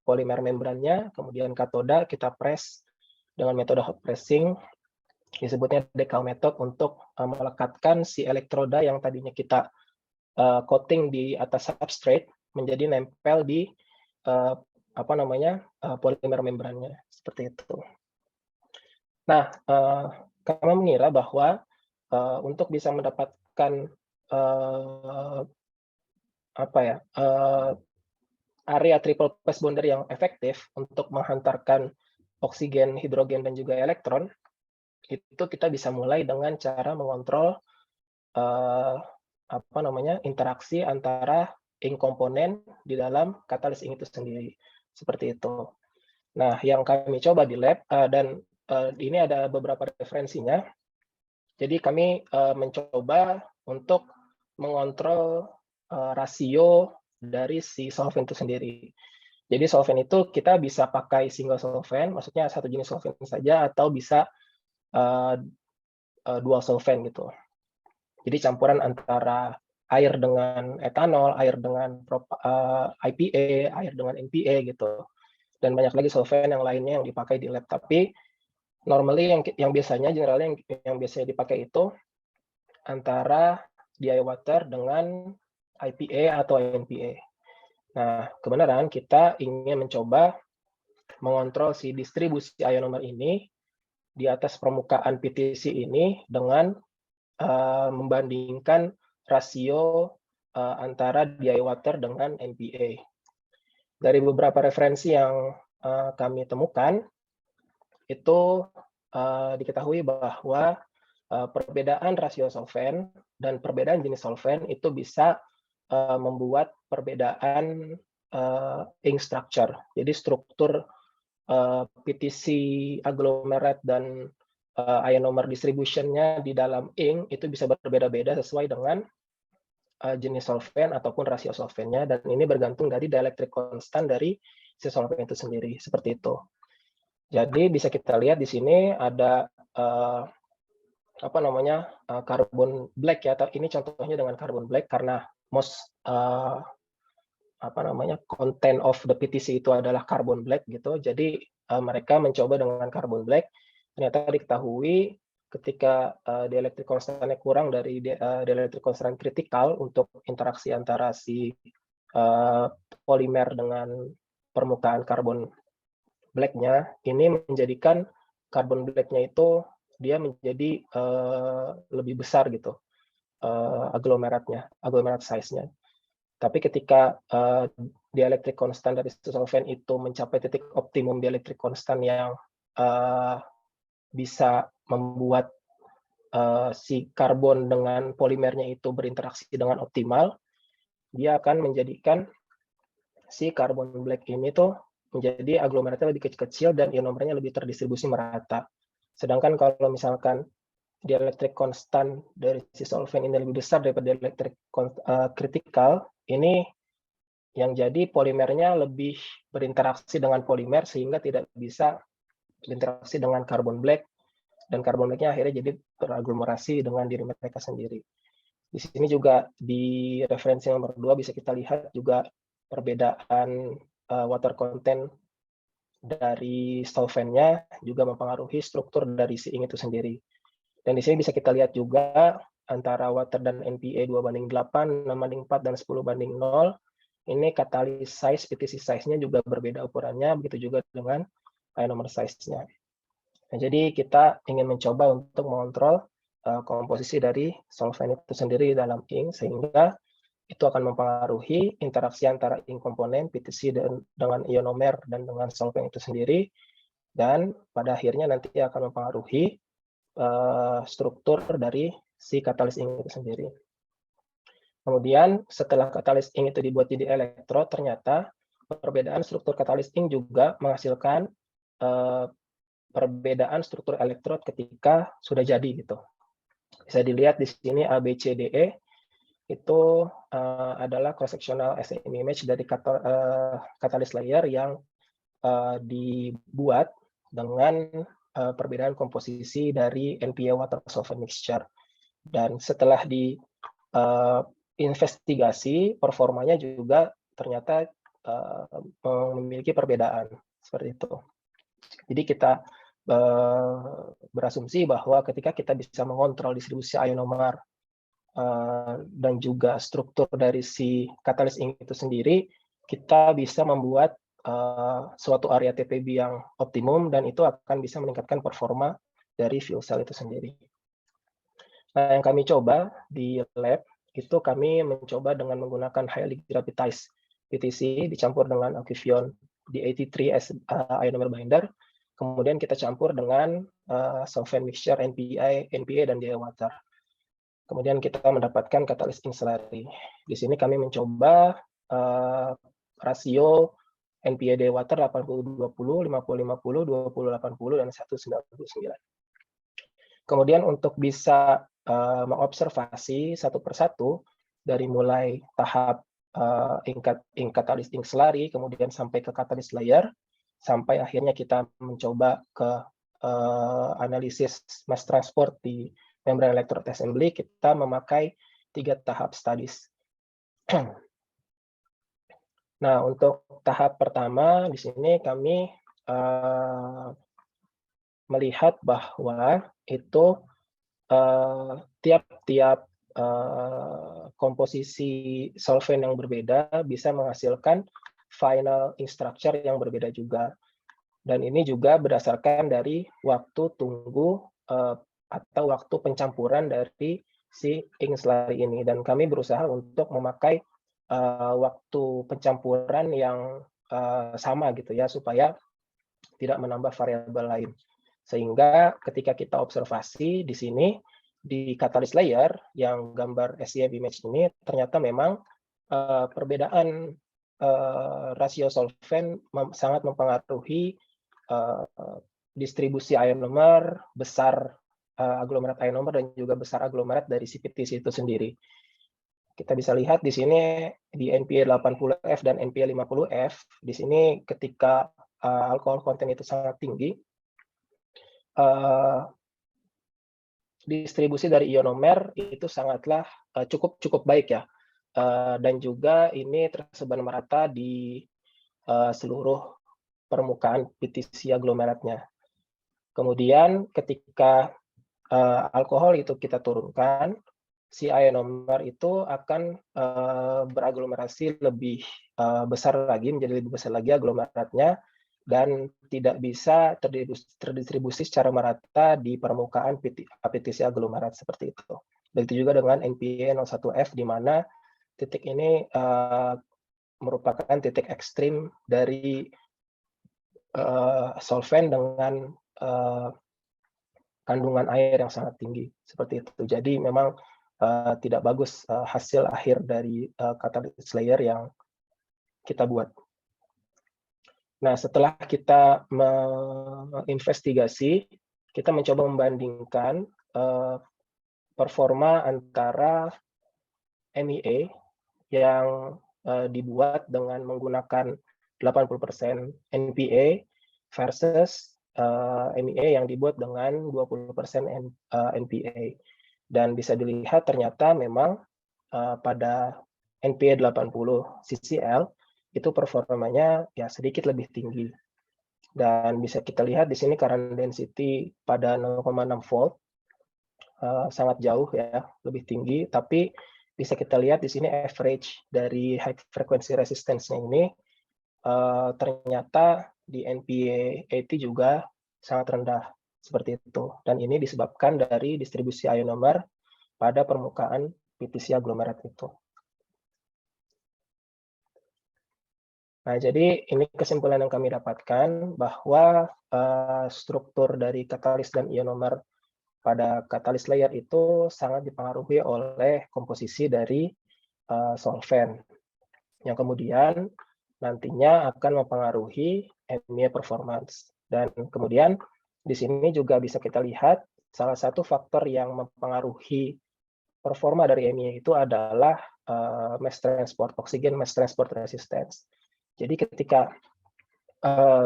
polimer membrannya, kemudian katoda kita press dengan metode hot pressing, disebutnya decal method, untuk melekatkan si elektroda yang tadinya kita coating di atas substrate menjadi nempel di apa namanya, polimer membrannya seperti itu. Nah, kami mengira bahwa untuk bisa mendapatkan apa ya, area triple phase bonder yang efektif untuk menghantarkan oksigen, hidrogen, dan juga elektron, itu kita bisa mulai dengan cara mengontrol apa namanya, interaksi antara ink komponen di dalam katalis ink itu sendiri, seperti itu. Nah, yang kami coba di lab, dan ini ada beberapa referensinya. Jadi kami mencoba untuk mengontrol rasio dari si solvent itu sendiri. Jadi solvent itu kita bisa pakai single solvent, maksudnya satu jenis solvent saja, atau bisa dual solvent gitu. Jadi campuran antara air dengan etanol, air dengan IPA, air dengan NPA gitu. Dan banyak lagi solvent yang lainnya yang dipakai di lab. Tapi normally yang biasanya, generalnya yang biasanya dipakai itu antara DI water dengan IPA atau NPA. Nah, kebenaran kita ingin mencoba mengontrol si distribusi ionomer ini di atas permukaan PTC ini dengan membandingkan rasio antara DI water dengan NPA. Dari beberapa referensi yang kami temukan, itu diketahui bahwa perbedaan rasio solvent dan perbedaan jenis solvent itu bisa membuat perbedaan ink structure. Jadi struktur PTC aglomerate dan ionomer distribution-nya di dalam ink itu bisa berbeda-beda sesuai dengan jenis solvent ataupun rasio solventnya, dan ini bergantung dari dielectric constant dari si solvent itu sendiri, seperti itu. Jadi bisa kita lihat di sini ada apa namanya, carbon black ya. Ini contohnya dengan carbon black karena most apa namanya, content of the PTC itu adalah carbon black gitu. Jadi mereka mencoba dengan carbon black. Ternyata diketahui ketika dielectric constant-nya kurang dari dielectric constant kritikal untuk interaksi antara si polimer dengan permukaan carbon black-nya, ini menjadikan carbon black-nya itu dia menjadi lebih besar gitu aglomeratnya, aglomerat size-nya. Tapi ketika dielectric constant dari solvent itu mencapai titik optimum dielectric constant yang bisa membuat si karbon dengan polimernya itu berinteraksi dengan optimal, dia akan menjadikan si carbon black ini tuh menjadi aglomeratnya lebih kecil dan ionomernya lebih terdistribusi merata. Sedangkan kalau misalkan dielektrik konstan dari si solvent ini lebih besar daripada dielektrik kritikal, ini yang jadi polimernya lebih berinteraksi dengan polimer sehingga tidak bisa berinteraksi dengan carbon black, dan carbon blacknya akhirnya jadi beraglomerasi dengan diri mereka sendiri. Di sini juga di referensi nomor 2 bisa kita lihat juga perbedaan water content dari solventnya juga mempengaruhi struktur dari si ink itu sendiri. Dan di sini bisa kita lihat juga antara water dan NPA 2:8, 6:4, dan 10:0. Ini catalyst size, PTC size-nya juga berbeda ukurannya, begitu juga dengan ionomer size-nya. Nah, jadi kita ingin mencoba untuk mengontrol komposisi dari solvent itu sendiri dalam ink, sehingga itu akan mempengaruhi interaksi antara ink komponen, PTC dengan ionomer dan dengan solvent itu sendiri, dan pada akhirnya nanti akan mempengaruhi struktur dari si katalis ink itu sendiri. Kemudian setelah katalis ink itu dibuat jadi elektrod, ternyata perbedaan struktur katalis ink juga menghasilkan perbedaan struktur elektrod ketika sudah jadi gitu. Bisa dilihat di sini A, B, C, D, E itu adalah cross-sectional SEM image dari katalis layer yang dibuat dengan perbedaan komposisi dari NPA water solvent mixture. Dan setelah investigasi, performanya juga ternyata memiliki perbedaan seperti itu. Jadi kita berasumsi bahwa ketika kita bisa mengontrol distribusi ionomer dan juga struktur dari si katalis ink itu sendiri, kita bisa membuat suatu area TPB yang optimum, dan itu akan bisa meningkatkan performa dari fuel cell itu sendiri. Nah, yang kami coba di lab itu kami mencoba dengan menggunakan highly gravitized PTC dicampur dengan Aquivion D83 as ionomer binder. Kemudian kita campur dengan solvent mixture NPA dan DI water. Kemudian kita mendapatkan katalis ink slurry. Di sini kami mencoba rasio NPA DI water 80-20, 50-50, 20-80, dan 1-99. Kemudian untuk bisa mengobservasi satu persatu dari mulai tahap ink katalis ink slurry, kemudian sampai ke katalis layer, sampai akhirnya kita mencoba ke analisis mass transport di membran electrode assembly, kita memakai 3 tahap studies. Nah, untuk tahap pertama di sini kami melihat bahwa itu tiap-tiap komposisi solvent yang berbeda bisa menghasilkan final ink structure yang berbeda juga. Dan ini juga berdasarkan dari waktu tunggu atau waktu pencampuran dari si ink slurry ini. Dan kami berusaha untuk memakai waktu pencampuran yang sama gitu ya, supaya tidak menambah variabel lain. Sehingga ketika kita observasi di sini, di katalis layer yang gambar SEM image ini, ternyata memang perbedaan rasio solvent sangat mempengaruhi distribusi ionomer, besar aglomerat ionomer, dan juga besar aglomerat dari CPTC itu sendiri. Kita bisa lihat di sini di NPA 80F dan NPA 50F, di sini ketika alkohol konten itu sangat tinggi, distribusi dari ionomer itu sangatlah cukup baik ya, dan juga ini tersebar merata di seluruh permukaan PTC aglomeratnya. Kemudian ketika alkohol itu kita turunkan, si ionomer itu akan beraglomerasi lebih besar lagi, menjadi lebih besar lagi aglomeratnya, dan tidak bisa terdistribusi secara merata di permukaan PTC aglomerat seperti itu. Begitu juga dengan NPA 01F, di mana titik ini merupakan titik ekstrim dari solvent dengan kandungan air yang sangat tinggi seperti itu. Jadi memang tidak bagus hasil akhir dari katalis layer yang kita buat. Nah, setelah kita menginvestigasi, kita mencoba membandingkan performa antara MEA yang dibuat dengan menggunakan 80% NPA versus MEA yang dibuat dengan 20% NPA. Dan bisa dilihat ternyata memang pada NPA 80 CCL itu performanya ya sedikit lebih tinggi. Dan bisa kita lihat di sini current density pada 0,6 volt sangat jauh ya, lebih tinggi, tapi bisa kita lihat di sini average dari high frequency resistance-nya ini ternyata di NPA 80 juga sangat rendah seperti itu. Dan ini disebabkan dari distribusi ionomer pada permukaan PTC aglomerat itu. Nah, jadi ini kesimpulan yang kami dapatkan bahwa struktur dari katalis dan ionomer pada katalis layer itu sangat dipengaruhi oleh komposisi dari solvent, yang kemudian nantinya akan mempengaruhi MEA performance. Dan kemudian di sini juga bisa kita lihat salah satu faktor yang mempengaruhi performa dari MEA itu adalah mass transport, oksigen mass transport resistance. Jadi ketika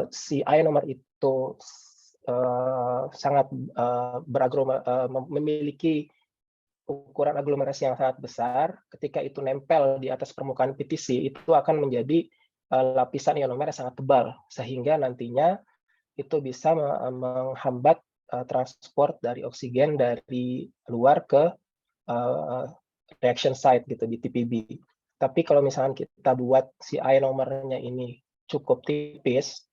si ionomer itu sangat memiliki ukuran aglomerasi yang sangat besar, ketika itu nempel di atas permukaan PTC, itu akan menjadi lapisan ionomer yang sangat tebal, sehingga nantinya itu bisa menghambat transport dari oksigen dari luar ke reaction site gitu di TPB. Tapi kalau misalkan kita buat si ionomernya ini cukup tipis,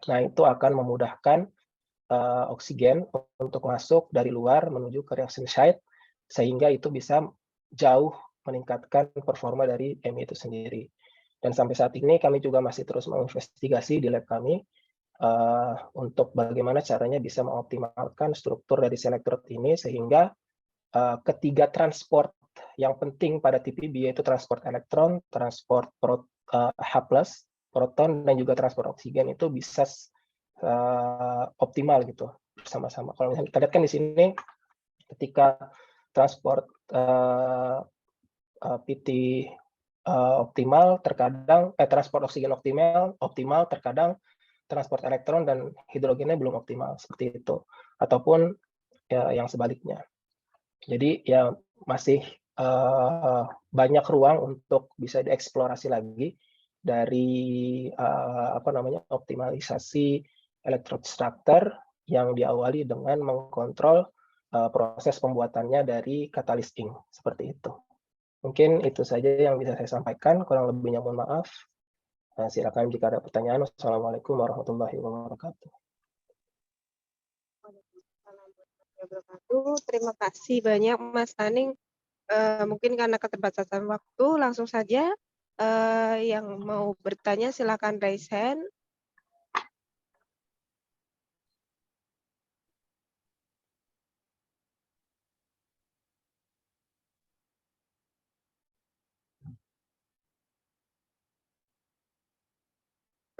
nah itu akan memudahkan oksigen untuk masuk dari luar menuju ke reaction site, sehingga itu bisa jauh meningkatkan performa dari MEA itu sendiri. Dan sampai saat ini kami juga masih terus menginvestigasi di lab kami untuk bagaimana caranya bisa mengoptimalkan struktur dari selektrod ini sehingga ketiga transport yang penting pada TPB yaitu transport elektron, transport H+, proton, dan juga transport oksigen itu bisa optimal gitu bersama-sama. Kalau misalnya kita lihat kan di sini ketika transport PT optimal, terkadang transport oksigen optimal, terkadang transport elektron dan hidrogennya belum optimal seperti itu, ataupun ya, yang sebaliknya. Jadi ya masih banyak ruang untuk bisa dieksplorasi lagi dari optimalisasi electrode structure yang diawali dengan mengkontrol proses pembuatannya dari katalis ink seperti itu. Mungkin itu saja yang bisa saya sampaikan, kurang lebihnya mohon maaf. Silakan jika ada pertanyaan. Wassalamualaikum warahmatullahi wabarakatuh. Terima kasih banyak Mas Taning. Mungkin karena keterbatasan waktu, langsung saja yang mau bertanya silakan raise hand.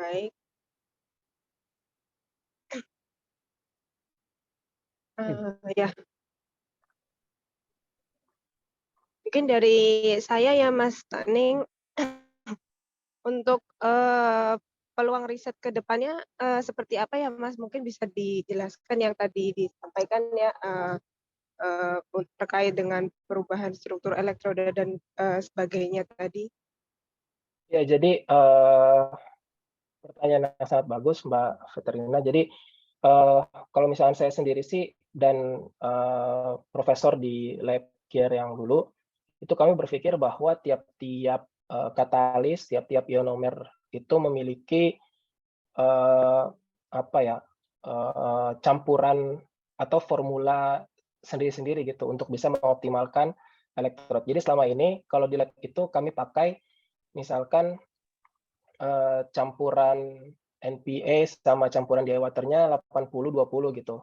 Baik. Ya. Mungkin dari saya ya Mas Taning, untuk peluang riset ke depannya seperti apa ya Mas? Mungkin bisa dijelaskan yang tadi disampaikan ya terkait dengan perubahan struktur elektroda dan sebagainya tadi. Ya, jadi pertanyaan yang sangat bagus Mbak Veterina. Jadi kalau misalnya saya sendiri sih dan profesor di lab care yang dulu, itu kami berpikir bahwa tiap-tiap katalis, tiap-tiap ionomer itu memiliki campuran atau formula sendiri-sendiri gitu untuk bisa mengoptimalkan elektrod. Jadi selama ini kalau di lab itu kami pakai misalkan campuran NPA sama campuran DI waternya 80-20 gitu.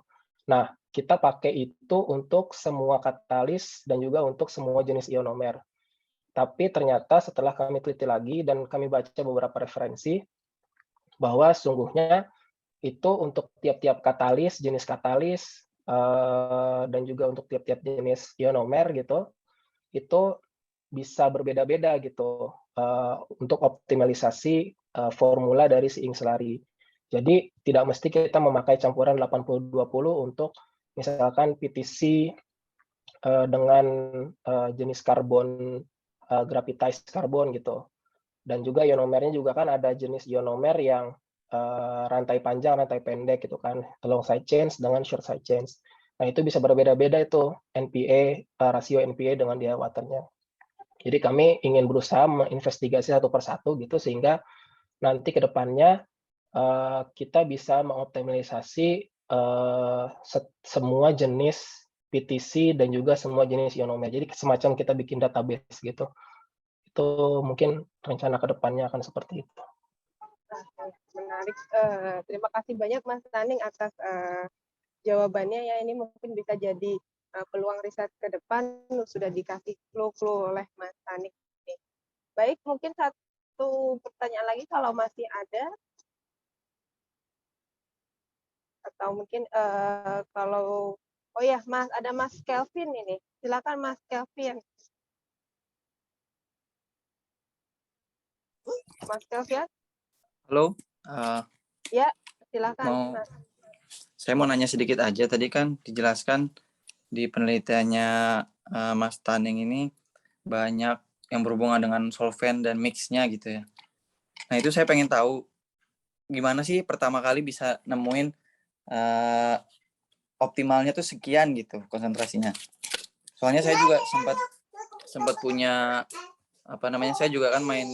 Nah, kita pakai itu untuk semua katalis dan juga untuk semua jenis ionomer. Tapi ternyata setelah kami teliti lagi dan kami baca beberapa referensi, bahwa sungguhnya itu untuk tiap-tiap katalis, jenis katalis, dan juga untuk tiap-tiap jenis ionomer gitu, itu bisa berbeda-beda gitu untuk optimalisasi formula dari si ing selari. Jadi tidak mesti kita memakai campuran 80-20 untuk misalkan PTC dengan jenis karbon graphitized karbon gitu. Dan juga ionomernya juga kan ada jenis ionomer yang rantai panjang, rantai pendek gitu kan, long side chains dengan short side chains. Nah itu bisa berbeda-beda itu NPA, rasio NPA dengan dia waternya. Jadi kami ingin berusaha menginvestigasi satu persatu gitu sehingga nanti ke depannya kita bisa mengoptimalisasi semua jenis PTC dan juga semua jenis ionomer. Jadi semacam kita bikin database gitu. Itu mungkin rencana ke depannya akan seperti itu. Menarik. Terima kasih banyak Mas Taning atas jawabannya ya. Ini mungkin bisa jadi peluang riset ke depan sudah dikasih clue-clue oleh Mas Taning. Baik, mungkin satu pertanyaan lagi kalau masih ada. Atau mungkin kalau oh ya Mas, ada Mas Kelvin ini. Silakan Mas Kelvin. Mas Kelvin? Halo. Ya, silakan Mas. Saya mau nanya sedikit aja. Tadi kan dijelaskan di penelitiannya Mas Taning ini banyak yang berhubungan dengan solvent dan mixnya gitu ya. Nah itu saya pengen tahu gimana sih pertama kali bisa nemuin optimalnya tuh sekian gitu konsentrasinya. Soalnya saya juga sempat punya saya juga kan main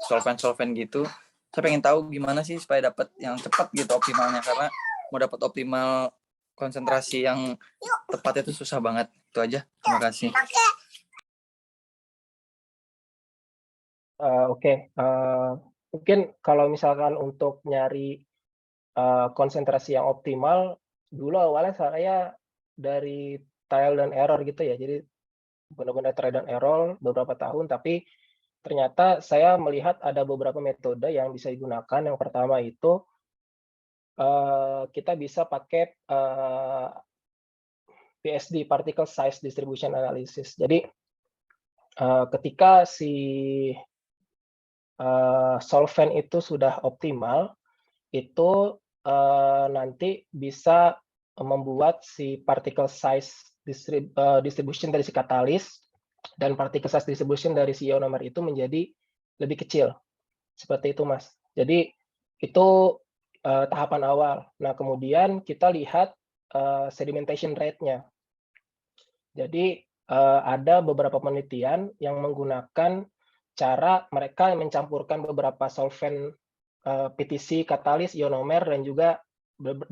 solvent gitu. Saya pengen tahu gimana sih supaya dapat yang cepat gitu optimalnya, karena mau dapat optimal konsentrasi yang tepat itu susah banget. Itu aja. Terima kasih. Oke. Mungkin kalau misalkan untuk nyari konsentrasi yang optimal, dulu awalnya saya dari trial dan error gitu ya. Jadi benar-benar trial dan error beberapa tahun, tapi ternyata saya melihat ada beberapa metode yang bisa digunakan. Yang pertama itu kita bisa pakai PSD, Particle Size Distribution Analysis. Jadi ketika si solvent itu sudah optimal, itu nanti bisa membuat si particle size distribution dari si katalis dan particle size distribution dari si ionomer itu menjadi lebih kecil. Seperti itu, Mas. Jadi itu tahapan awal. Nah, kemudian kita lihat sedimentation rate-nya. Jadi ada beberapa penelitian yang menggunakan cara mereka mencampurkan beberapa solvent PTC, katalis, ionomer, dan juga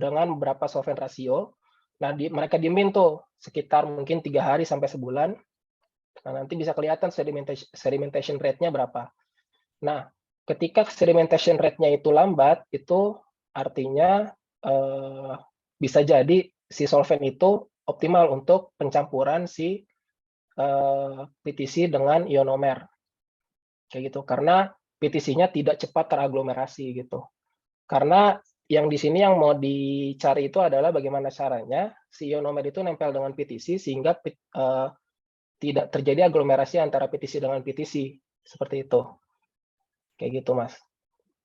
dengan beberapa solvent rasio. Nah, mereka diemin tuh sekitar mungkin 3 hari sampai sebulan. Nah, nanti bisa kelihatan sedimentation rate-nya berapa. Nah, ketika sedimentation rate-nya itu lambat, itu artinya bisa jadi si solvent itu optimal untuk pencampuran si PTC dengan ionomer. Kayak gitu. Karena PTC-nya tidak cepat teraglomerasi gitu. Karena yang di sini yang mau dicari itu adalah bagaimana caranya si ionomer itu nempel dengan PTC sehingga tidak terjadi aglomerasi antara PTC dengan PTC. Seperti itu. Kayak gitu, Mas.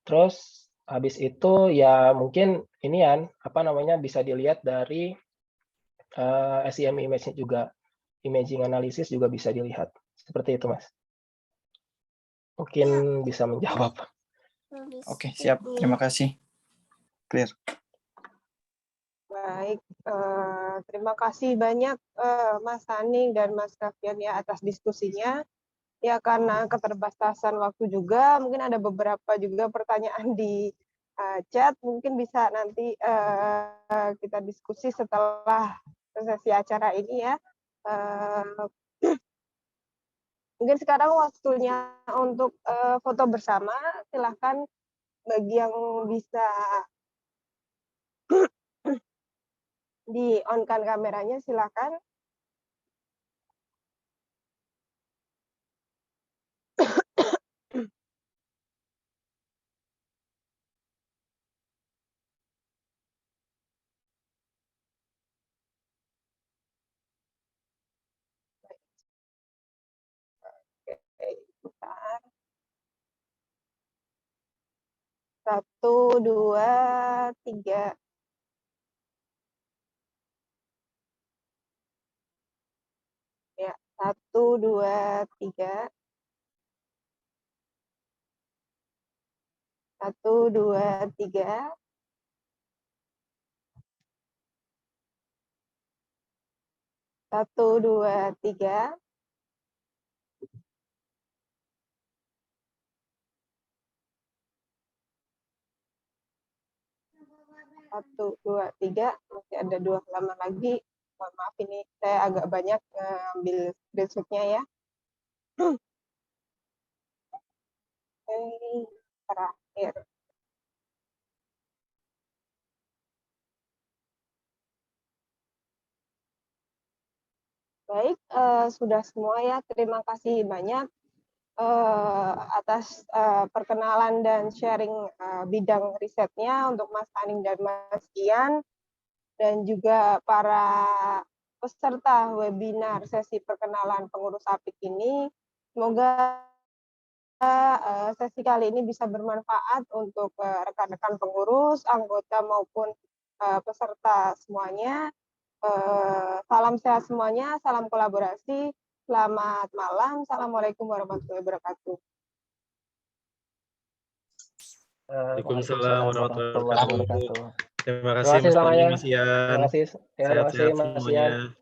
Terus habis itu ya mungkin ini bisa dilihat dari SEM image juga, imaging analysis juga bisa dilihat. Seperti itu, Mas. Mungkin bisa menjawab. Oke, siap. Terima kasih. Clear. Baik, terima kasih banyak Mas Taning dan Mas Kavian ya atas diskusinya. Ya karena keterbatasan waktu juga, mungkin ada beberapa juga pertanyaan di chat, mungkin bisa nanti kita diskusi setelah sesi acara ini ya. Mungkin sekarang waktunya untuk foto bersama, silahkan bagi yang bisa di-on-kan kameranya, silahkan. 1, 2, 3. Ya, 1, 2, 3. 1, 2, 3. 1, 2, 3. 1, 2, 3. Masih ada 2 halaman lagi. Mohon maaf ini saya agak banyak ambil screenshot-nya ya. Ini terakhir. Baik, sudah semua ya. Terima kasih banyak atas perkenalan dan sharing bidang risetnya untuk Mas Haning dan Mas Ian, dan juga para peserta webinar sesi perkenalan pengurus APIK ini. Semoga sesi kali ini bisa bermanfaat untuk rekan-rekan pengurus, anggota maupun peserta semuanya. Salam sehat semuanya, salam kolaborasi, selamat malam, assalamualaikum warahmatullahi wabarakatuh. Waalaikumsalam warahmatullahi wabarakatuh. Terima Terima kasih kasih Mas selamanya. Tony, Mas Ian. Terima kasih. Ya, terima kasih Sehat-sehat Mas Ian. semuanya.